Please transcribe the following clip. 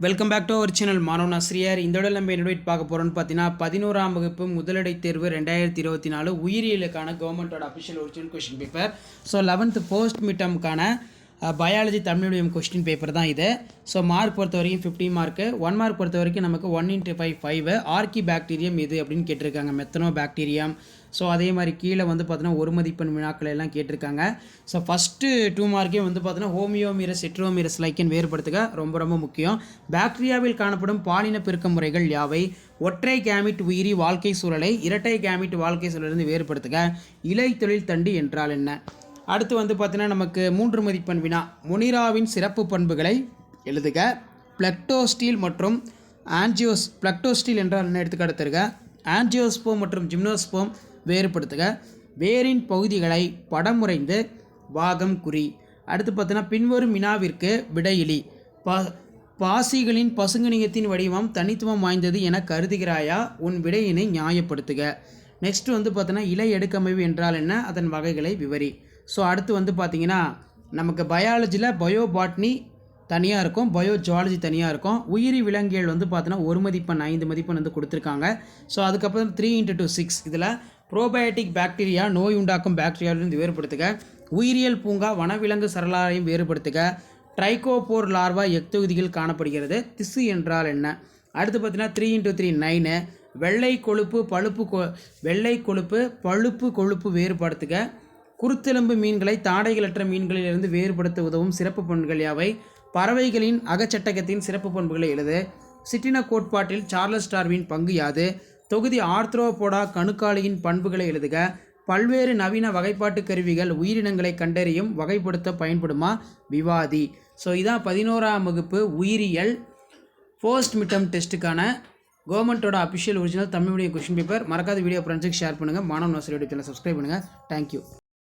Welcome back to our channel மாணவன் ஆசிரியர். இந்த இடம் நம்ம என்ன பார்க்க போகிறோம்னு பார்த்தீங்கன்னா 11ஆம் வகுப்பு முதலடை தேர்வு 2024 உயிரியலுக்கான கவர்மெண்ட்டோட official original question paper. So 11th post மிட்டமுக்கான biology Tamil medium question paper தான் இது. ஸோ மார்க் பொறுத்த வரைக்கும் 50 மார்க்கு, 1 மார்க் பொறுத்த வரைக்கும் நமக்கு 1x5 ஆர்கி பாக்டீரியம் இது அப்படின்னு கேட்டிருக்காங்க, மெத்தனோ பாக்டீரியம். ஸோ அதே மாதிரி கீழே வந்து பார்த்தீங்கன்னா ஒரு மதிப்பெண் வினாக்கள் எல்லாம் கேட்டிருக்காங்க. ஸோ ஃபஸ்ட்டு 2 மார்க்கே வந்து பார்த்தீங்கன்னா ஹோமியோமீரஸ் ஹெட்ரோமீரஸ் லைக்கன் வேறுபடுத்துக ரொம்ப முக்கியம். பாக்டீரியாவில் காணப்படும் பாலின பெருக்க முறைகள் யாவை? ஒற்றை கேமிட் உயிரி வாழ்க்கை சூழலை இரட்டை கேமிட் வாழ்க்கை சூழலிருந்து வேறுபடுத்துக. இலை தொழில் தண்டு என்றால் என்ன? அடுத்து வந்து பார்த்தீங்கன்னா நமக்கு 3 மதிப்பெண் வினா, முனிராவின் சிறப்பு பண்புகளை எழுதுக. பிளக்டோஸ்டீல் மற்றும் பிளக்டோஸ்டீல் என்றால் என்ன எடுத்துக்காட்டுக. ஆன்ஜியோஸ்போம் மற்றும் ஜிம்னோஸ்போம் வேறுபடுத்துக. வேரின் பகுதிகளை படமுறைந்து பாகம் குறி. அடுத்து பார்த்தீங்கன்னா பின்வரும் வினாவிற்கு விடையிலி. பாசிகளின் பசுங்கணிகத்தின் வடிவம் தனித்துவம் வாய்ந்தது என கருதுகிறாயா? உன் விடையினை நியாயப்படுத்துக. நெக்ஸ்ட் வந்து பார்த்தீங்கன்னா இலை எடுக்கமைவு என்றால் என்ன, அதன் வகைகளை விவரி. ஸோ அடுத்து வந்து பார்த்திங்கன்னா நமக்கு பயாலஜியில் பயோபாட்னி தனியாக இருக்கும், பயோ ஜுவாலஜி தனியாக இருக்கும். உயிரி விலங்கியல் வந்து பார்த்தீங்கன்னா 1 மதிப்பெண் 5 மதிப்பெண் வந்து கொடுத்துருக்காங்க. ஸோ அதுக்கப்புறம் 3x2 6 இதில் ப்ரோபயோட்டிக் பாக்டீரியா நோய் உண்டாக்கும் பாக்டீரியாவிலிருந்து வேறுபடுத்துக. உயிரியல் பூங்கா வனவிலங்கு சரலாரையும் வேறுபடுத்துக. ட்ரைகோபோர் லார்வா எக்தொகுதியில் காணப்படுகிறது. திசு என்றால் என்ன? அடுத்து பார்த்தீங்கன்னா 3x3 9 வெள்ளை கொழுப்பு பழுப்பு கொழுப்பு வேறுபடுத்துக. குருத்தெலும்பு மீன்களை தாடைகளற்ற மீன்களிலிருந்து வேறுபடுத்த உதவும் சிறப்பு பண்புகள் யாவை? பறவைகளின் அகச்சட்டகத்தின் சிறப்பு பண்புகளை எழுது. சிற்றின கோட்பாட்டில் சார்லஸ் டார்வின் பங்கு யாது? தொகுதி ஆர்த்ரோபோடா கணுக்காலியின் பண்புகளை எழுதுக. பல்வேறு நவீன வகைப்பாட்டு கருவிகள் உயிரினங்களை கண்டறியும் வகைப்படுத்த பயன்படுமா? விவாதி. ஸோ இதான் 11ஆம் வகுப்பு உயிரியல் போஸ்ட் மிட்டம் டெஸ்ட்டுக்கான கவர்மெண்ட்டோட official original Tamil medium question paper. மறக்காத வீடியோ ஃப்ரெண்ட்ஸுக்கு ஷேர் பண்ணுங்கள். மாணவன் ஆசிரியர் சேனலை சப்ஸ்கிரைப் பண்ணுங்கள். தேங்க்யூ.